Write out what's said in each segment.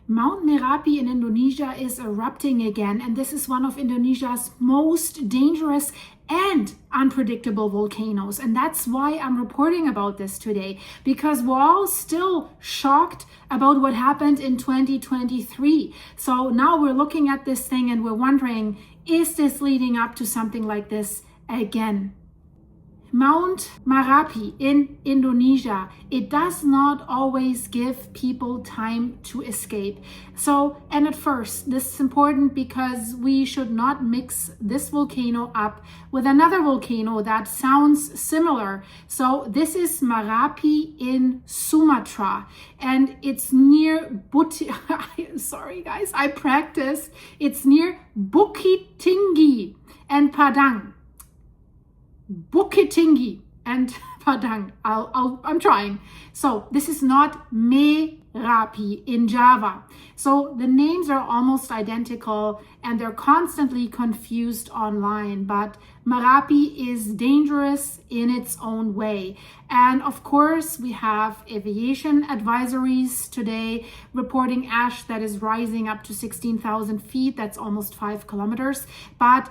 Mount Marapi in Indonesia is erupting again, and this is one of Indonesia's most dangerous and unpredictable volcanoes. And that's why I'm reporting about this today, because we're all still shocked about what happened in 2023. So now we're looking at this thing and we're wondering, is this leading up to something like this again? Mount Marapi in Indonesia, it does not always give people time to escape. So, and at first, this is important because we should not mix this volcano up with another volcano that sounds similar. So this is Marappi in Sumatra, and it's near sorry guys, I practiced. It's near Bukit Tinggi and Padang. Bukit Tinggi and Padang. I'm trying. So this is not Merapi in Java. So the names are almost identical and they're constantly confused online, but Marapi is dangerous in its own way. And of course, we have aviation advisories today reporting ash that is rising up to 16,000 feet. That's almost 5 kilometers. But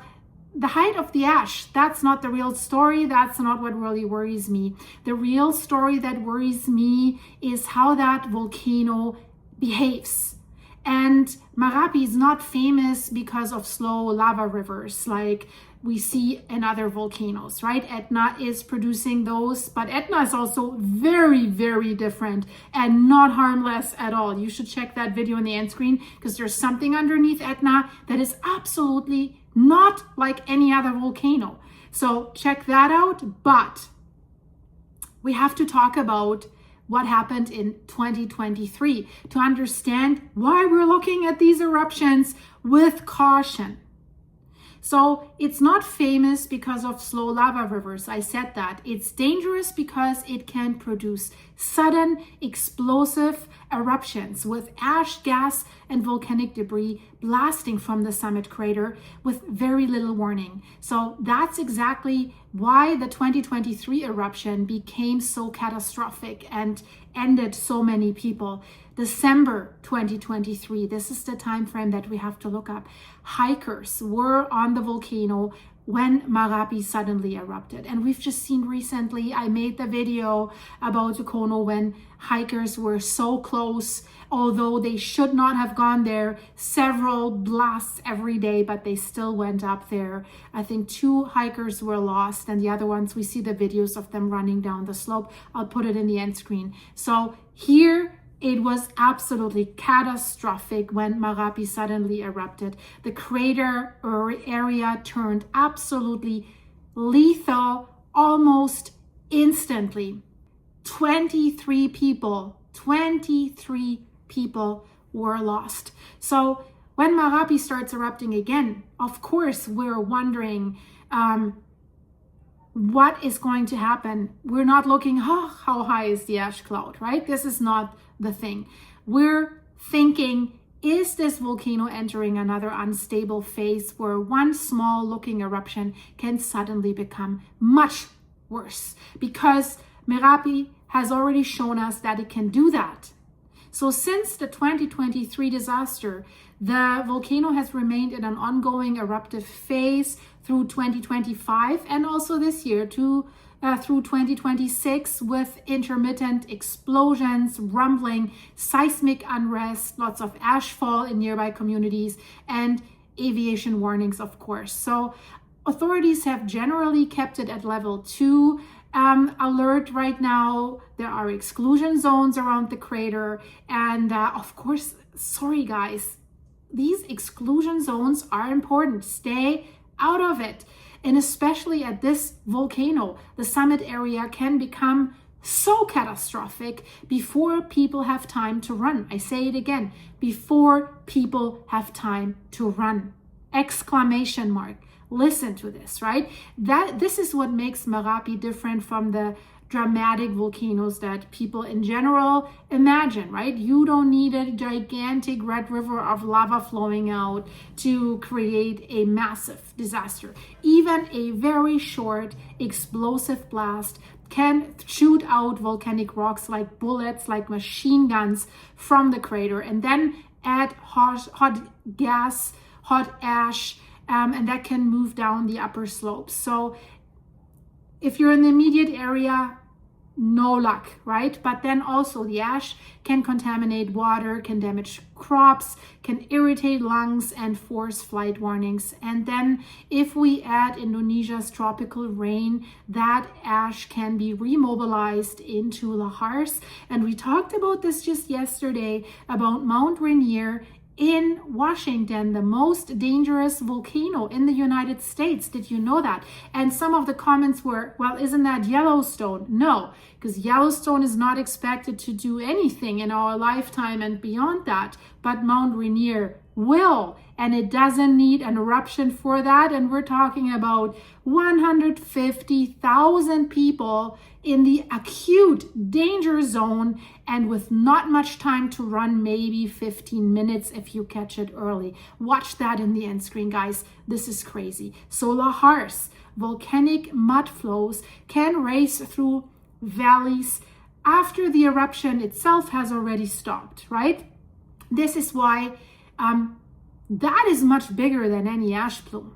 the height of the ash, that's not the real story. That's not what really worries me. The real story that worries me is how that volcano behaves. And Marappi is not famous because of slow lava rivers like we see in other volcanoes, right? Etna is producing those, but Etna is also very, very different and not harmless at all. You should check that video on the end screen because there's something underneath Etna that is absolutely not like any other volcano. So check that out. But we have to talk about what happened in 2023 to understand why we're looking at these eruptions with caution. So it's not famous because of slow lava rivers. I said that. It's dangerous because it can produce sudden explosive eruptions with ash, gas, and volcanic debris blasting from the summit crater with very little warning. So that's exactly why the 2023 eruption became so catastrophic and ended so many people. December 2023, this is the time frame that we have to look up. Hikers were on the volcano when Marappi suddenly erupted. And we've just seen recently, I made the video about Volcano when hikers were so close, although they should not have gone there, several blasts every day, but they still went up there. I think 2 hikers were lost, and the other ones, we see the videos of them running down the slope. I'll put it in the end screen. So here, it was absolutely catastrophic when Marappi suddenly erupted. The crater area turned absolutely lethal almost instantly. 23 people were lost. So when Marappi starts erupting again, of course, we're wondering what is going to happen. We're not looking, how high is the ash cloud, right? This is not the thing. We're thinking, is this volcano entering another unstable phase where one small looking eruption can suddenly become much worse? Because Marappi has already shown us that it can do that. So since the 2023 disaster, the volcano has remained in an ongoing eruptive phase through 2025 and also this year through 2026 with intermittent explosions, rumbling, seismic unrest, lots of ashfall in nearby communities, and aviation warnings, of course. So authorities have generally kept it at level 2 alert right now. There are exclusion zones around the crater. And of course, sorry guys, these exclusion zones are important. Stay out of it. And especially at this volcano, the summit area can become so catastrophic before people have time to run. I say it again, before people have time to run. Exclamation mark. Listen to this, right? This is what makes Marappi different from the dramatic volcanoes that people in general imagine, right? You don't need a gigantic red river of lava flowing out to create a massive disaster. Even a very short explosive blast can shoot out volcanic rocks like bullets, like machine guns from the crater, and then add hot gas, hot ash, and that can move down the upper slopes. So if you're in the immediate area, no luck, right? But then also the ash can contaminate water, can damage crops, can irritate lungs and force flight warnings. And then if we add Indonesia's tropical rain, that ash can be remobilized into lahars. And we talked about this just yesterday about Mount Rainier in Washington, the most dangerous volcano in the United States. Did you know that? And some of the comments were, well, isn't that Yellowstone? No, because Yellowstone is not expected to do anything in our lifetime and beyond that, but Mount Rainier will, and it doesn't need an eruption for that. And we're talking about 150,000 people in the acute danger zone, and with not much time to run, maybe 15 minutes if you catch it early. Watch that in the end screen, guys. This is crazy. So lahars, volcanic mud flows, can race through valleys after the eruption itself has already stopped, right? This is why that is much bigger than any ash plume.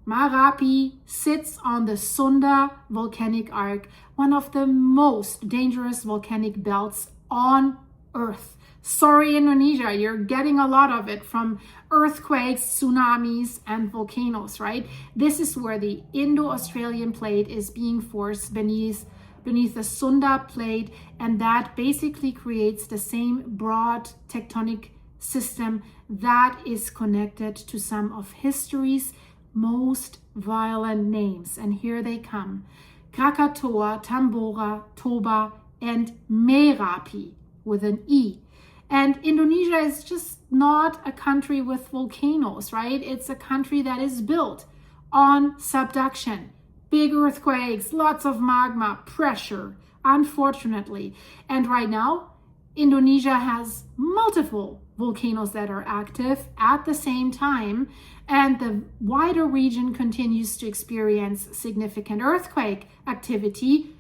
Marappi sits on the Sunda volcanic arc, one of the most dangerous volcanic belts on Earth. Sorry, Indonesia, you're getting a lot of it from earthquakes, tsunamis, and volcanoes, right? This is where the Indo-Australian plate is being forced beneath the Sunda plate, and that basically creates the same broad tectonic system that is connected to some of history's most violent names. And here they come: Krakatoa, Tambora, Toba, and Merapi with an E. And Indonesia is just not a country with volcanoes, right? It's a country that is built on subduction, big earthquakes, lots of magma, pressure, unfortunately. And right now, Indonesia has multiple volcanoes that are active at the same time, and the wider region continues to experience significant earthquake activity.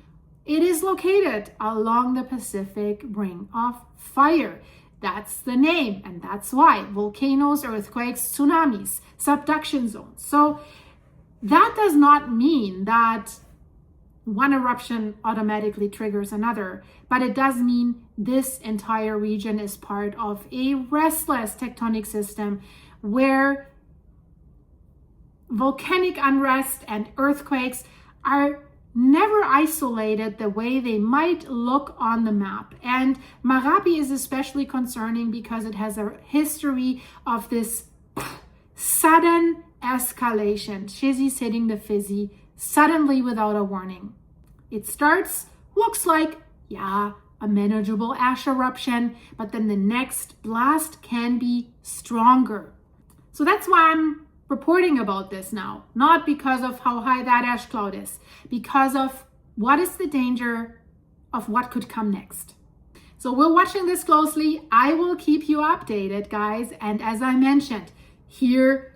It is located along the Pacific Ring of Fire. That's the name, and that's why volcanoes, earthquakes, tsunamis, subduction zones. So that does not mean that one eruption automatically triggers another, but it does mean this entire region is part of a restless tectonic system where volcanic unrest and earthquakes are never isolated the way they might look on the map. And Marappi is especially concerning because it has a history of this sudden escalation, Shizzy's hitting the fizzy, suddenly without a warning. It starts, looks like, yeah, a manageable ash eruption, but then the next blast can be stronger. So that's why I'm reporting about this now, not because of how high that ash cloud is, because of what is the danger of what could come next. So we're watching this closely. I will keep you updated, guys. And as I mentioned, here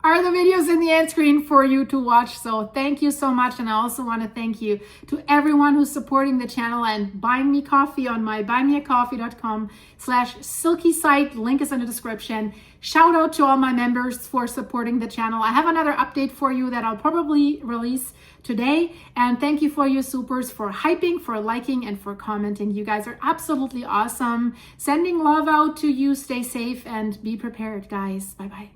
are the videos in the end screen for you to watch. So thank you so much. And I also want to thank you to everyone who's supporting the channel and buying me coffee on my buymeacoffee.com/silky site. Link is in the description. Shout out to all my members for supporting the channel. I have another update for you that I'll probably release today. And thank you for your supers, for hyping, for liking, and for commenting. You guys are absolutely awesome. Sending love out to you. Stay safe and be prepared, guys. Bye-bye.